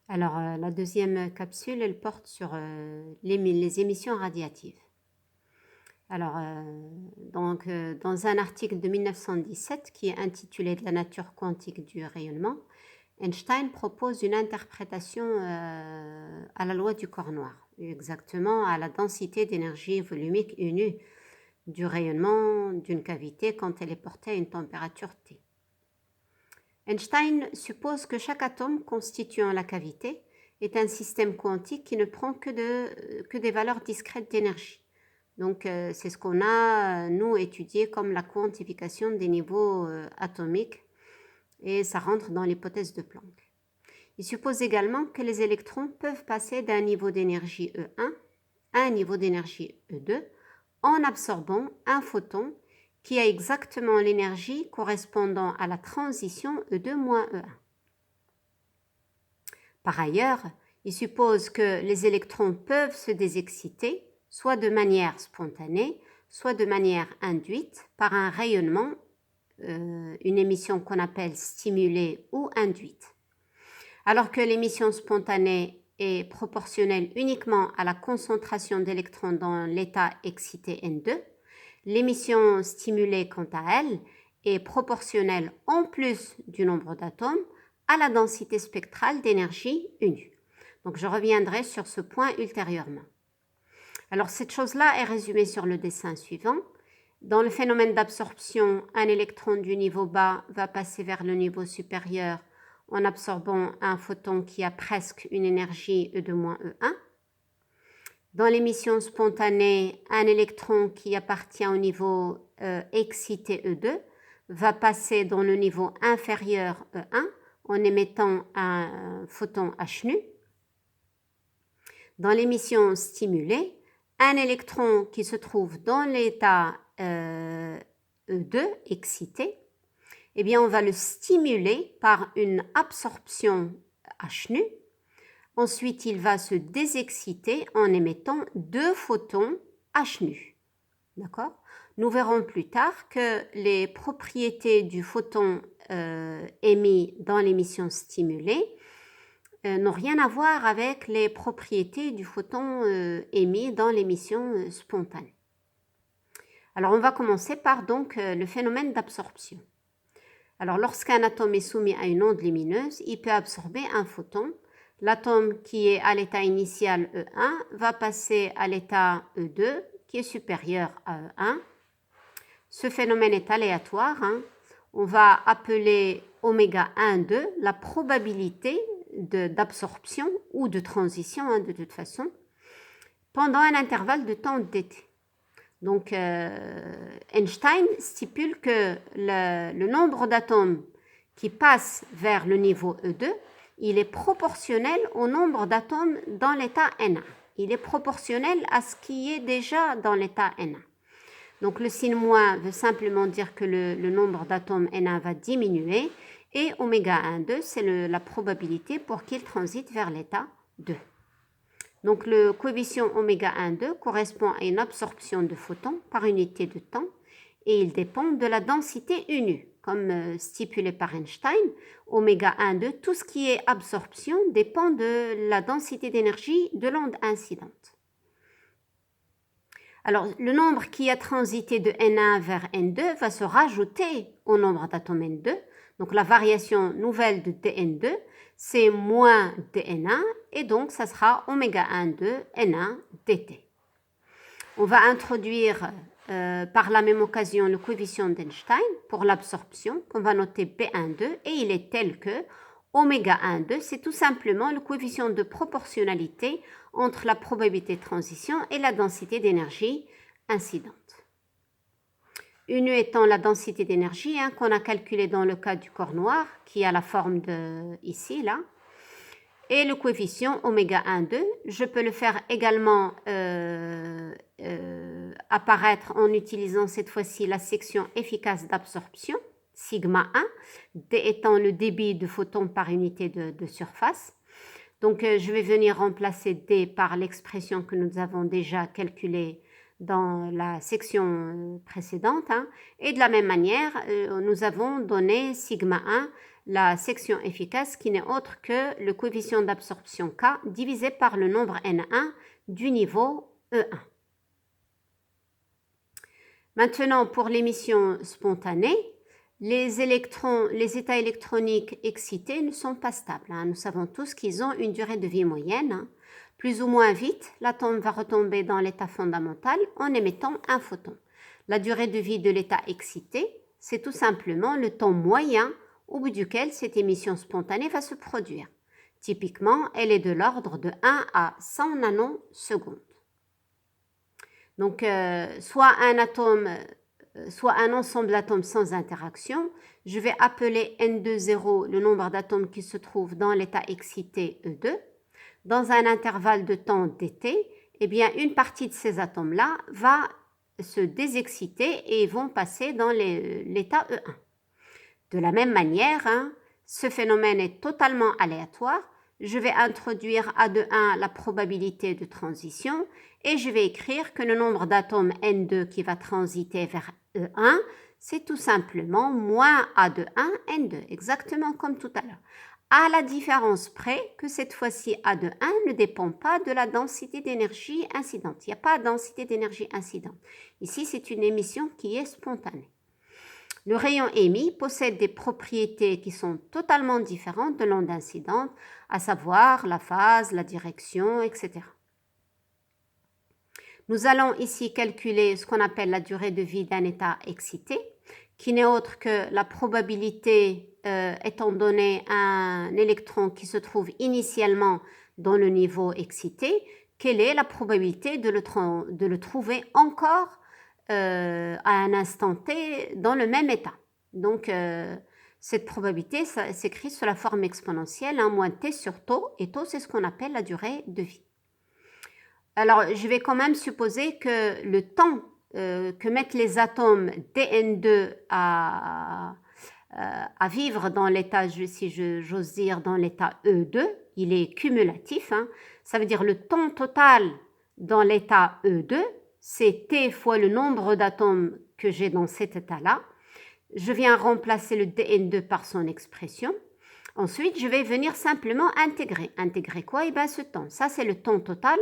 Alors, la deuxième capsule, elle porte sur les émissions radiatives. Alors, dans un article de 1917 qui est intitulé De la nature quantique du rayonnement, Einstein propose une interprétation à la loi du corps noir, exactement à la densité d'énergie volumique unue du rayonnement d'une cavité quand elle est portée à une température T. Einstein suppose que chaque atome constituant la cavité est un système quantique qui ne prend que des valeurs discrètes d'énergie. Donc, c'est ce qu'on a, nous, étudié comme la quantification des niveaux atomiques, et ça rentre dans l'hypothèse de Planck. Il suppose également que les électrons peuvent passer d'un niveau d'énergie E1 à un niveau d'énergie E2 en absorbant un photon qui a exactement l'énergie correspondant à la transition E2-E1. Par ailleurs, il suppose que les électrons peuvent se désexciter, soit de manière spontanée, soit de manière induite par un rayonnement, une émission qu'on appelle stimulée ou induite. Alors que l'émission spontanée est proportionnelle uniquement à la concentration d'électrons dans l'état excité N2, l'émission stimulée, quant à elle, est proportionnelle en plus du nombre d'atomes à la densité spectrale d'énergie unue. Donc, je reviendrai sur ce point ultérieurement. Alors, cette chose-là est résumée sur le dessin suivant. Dans le phénomène d'absorption, un électron du niveau bas va passer vers le niveau supérieur en absorbant un photon qui a presque une énergie E2-E1. Dans l'émission spontanée, un électron qui appartient au niveau excité E2 va passer dans le niveau inférieur E1 en émettant un photon H nu. Dans l'émission stimulée, un électron qui se trouve dans l'état E2 excité, eh bien on va le stimuler par une absorption H nu. Ensuite, il va se désexciter en émettant deux photons H nu. D'accord ? Nous verrons plus tard que les propriétés du photon émis dans l'émission stimulée n'ont rien à voir avec les propriétés du photon émis dans l'émission spontanée. Alors, on va commencer par donc le phénomène d'absorption. Alors, lorsqu'un atome est soumis à une onde lumineuse, il peut absorber un photon. L'atome qui est à l'état initial E1 va passer à l'état E2 qui est supérieur à E1. Ce phénomène est aléatoire. On va appeler oméga 1, 2 la probabilité d'absorption ou de transition de toute façon pendant un intervalle de temps dt. Donc, Einstein stipule que le nombre d'atomes qui passent vers le niveau E2, il est proportionnel au nombre d'atomes dans l'état N1. Il est proportionnel à ce qui est déjà dans l'état N1. Donc, le signe moins veut simplement dire que le nombre d'atomes N1 va diminuer et oméga 1, 2, c'est la probabilité pour qu'il transite vers l'état 2. Donc, le coefficient oméga 1, 2 correspond à une absorption de photons par unité de temps et il dépend de la densité unue. Comme stipulé par Einstein, oméga 1, 2, tout ce qui est absorption dépend de la densité d'énergie de l'onde incidente. Alors, le nombre qui a transité de N1 vers N2 va se rajouter au nombre d'atomes N2. Donc, la variation nouvelle de dN2, c'est moins dN1 et donc ça sera oméga 1, 2, N1 dt. On va introduire par la même occasion le coefficient d'Einstein pour l'absorption qu'on va noter B1, 2 et il est tel que oméga 1, 2, c'est tout simplement le coefficient de proportionnalité entre la probabilité de transition et la densité d'énergie incidente. U étant la densité d'énergie qu'on a calculée dans le cas du corps noir, qui a la forme de ici, là. Et le coefficient oméga 1, 2, je peux le faire également apparaître en utilisant cette fois-ci la section efficace d'absorption, sigma 1, D étant le débit de photons par unité de surface. Donc, je vais venir remplacer D par l'expression que nous avons déjà calculée dans la section précédente. Et de la même manière, nous avons donné sigma 1 la section efficace qui n'est autre que le coefficient d'absorption K divisé par le nombre N1 du niveau E1. Maintenant, pour l'émission spontanée, les états électroniques excités ne sont pas stables. Nous savons tous qu'ils ont une durée de vie moyenne. Plus ou moins vite, l'atome va retomber dans l'état fondamental en émettant un photon. La durée de vie de l'état excité, c'est tout simplement le temps moyen au bout duquel cette émission spontanée va se produire. Typiquement, elle est de l'ordre de 1 à 100 nanosecondes. Donc, soit un ensemble d'atomes sans interaction, je vais appeler N20 le nombre d'atomes qui se trouvent dans l'état excité E2. Dans un intervalle de temps dt, eh bien, une partie de ces atomes-là va se désexciter et vont passer dans l'état E1. De la même manière, ce phénomène est totalement aléatoire. Je vais introduire A de 1 la probabilité de transition et je vais écrire que le nombre d'atomes N2 qui va transiter vers E1, c'est tout simplement moins A de 1 N2, exactement comme tout à l'heure. À la différence près que cette fois-ci A de 1 ne dépend pas de la densité d'énergie incidente. Il n'y a pas de densité d'énergie incidente. Ici, c'est une émission qui est spontanée. Le rayon émis possède des propriétés qui sont totalement différentes de l'onde incidente, à savoir la phase, la direction, etc. Nous allons ici calculer ce qu'on appelle la durée de vie d'un état excité, qui n'est autre que la probabilité étant donné un électron qui se trouve initialement dans le niveau excité, quelle est la probabilité de le trouver encore à un instant t dans le même état. Donc, cette probabilité s'écrit sous la forme exponentielle, moins t sur taux, et taux, c'est ce qu'on appelle la durée de vie. Alors, je vais quand même supposer que le temps que mettent les atomes dN2 à vivre dans l'état, si j'ose dire, dans l'état E2, il est cumulatif. Ça veut dire le temps total dans l'état E2, c'est T fois le nombre d'atomes que j'ai dans cet état-là. Je viens remplacer le dN2 par son expression. Ensuite, je vais venir simplement intégrer. Intégrer quoi? Eh bien, ce temps. Ça, c'est le temps total.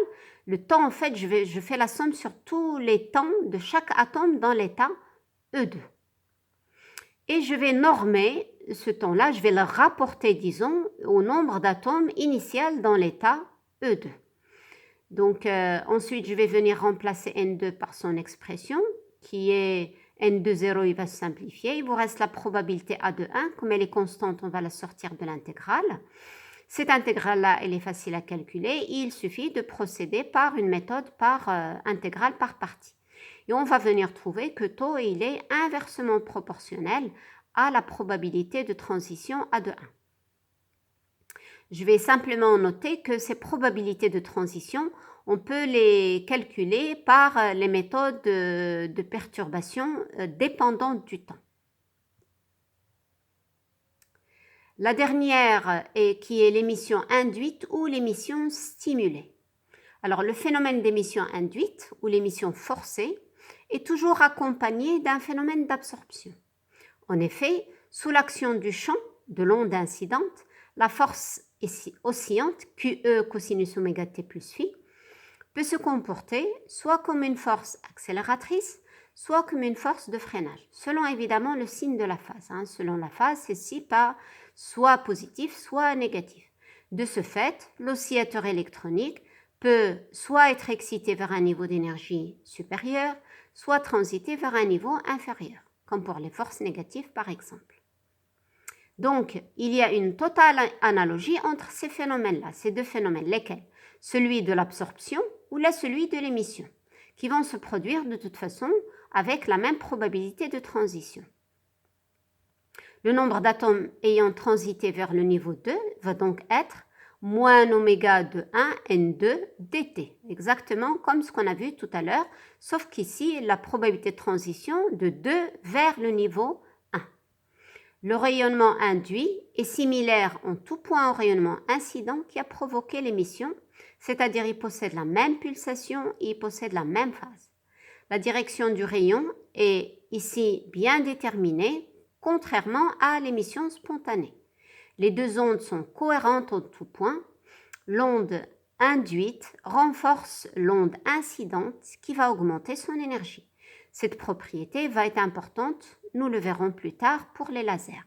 Le temps, en fait, je fais la somme sur tous les temps de chaque atome dans l'état E2. Et je vais normer ce temps-là, je vais le rapporter, disons, au nombre d'atomes initial dans l'état E2. Donc, ensuite, je vais venir remplacer N2 par son expression, qui est N20, il va se simplifier. Il vous reste la probabilité A de 1. Comme elle est constante, on va la sortir de l'intégrale. Cette intégrale-là, elle est facile à calculer. Il suffit de procéder par une méthode par intégrale par partie. Et on va venir trouver que taux, il est inversement proportionnel à la probabilité de transition A de 1. Je vais simplement noter que ces probabilités de transition, on peut les calculer par les méthodes de perturbation dépendantes du temps. La dernière qui est l'émission induite ou l'émission stimulée. Alors, le phénomène d'émission induite ou l'émission forcée est toujours accompagné d'un phénomène d'absorption. En effet, sous l'action du champ de l'onde incidente, la force oscillante, QE cosinus oméga t plus phi, peut se comporter soit comme une force accélératrice, soit comme une force de freinage, selon évidemment le signe de la phase. Selon la phase, c'est soit positif, soit négatif. De ce fait, l'oscillateur électronique peut soit être excité vers un niveau d'énergie supérieur, soit transiter vers un niveau inférieur, comme pour les forces négatives par exemple. Donc, il y a une totale analogie entre ces phénomènes-là, ces deux phénomènes, lesquels? Celui de l'absorption ou celui de l'émission, qui vont se produire de toute façon avec la même probabilité de transition. Le nombre d'atomes ayant transité vers le niveau 2 va donc être moins oméga de 1 N2 dt, exactement comme ce qu'on a vu tout à l'heure, sauf qu'ici, la probabilité de transition de 2 vers le niveau 1. Le rayonnement induit est similaire en tout point au rayonnement incident qui a provoqué l'émission, c'est-à-dire il possède la même pulsation et il possède la même phase. La direction du rayon est ici bien déterminée, contrairement à l'émission spontanée. Les deux ondes sont cohérentes en tout point. L'onde induite renforce l'onde incidente qui va augmenter son énergie. Cette propriété va être importante, nous le verrons plus tard pour les lasers.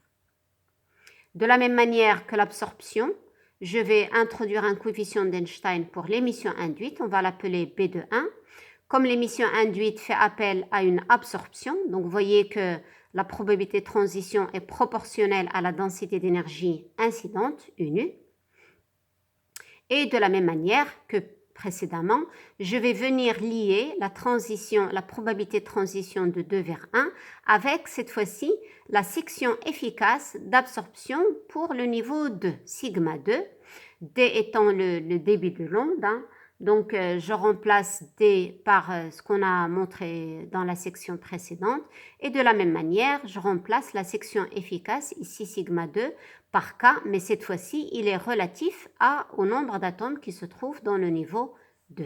De la même manière que l'absorption, je vais introduire un coefficient d'Einstein pour l'émission induite, on va l'appeler B de 1. Comme l'émission induite fait appel à une absorption, donc vous voyez que la probabilité de transition est proportionnelle à la densité d'énergie incidente, UNU. Et de la même manière que précédemment, je vais venir lier la probabilité de transition de 2 vers 1 avec cette fois-ci la section efficace d'absorption pour le niveau 2, sigma 2, D étant le débit de l'onde. Donc, je remplace D par ce qu'on a montré dans la section précédente. Et de la même manière, je remplace la section efficace, ici sigma 2, par K, mais cette fois-ci, il est relatif au nombre d'atomes qui se trouvent dans le niveau 2.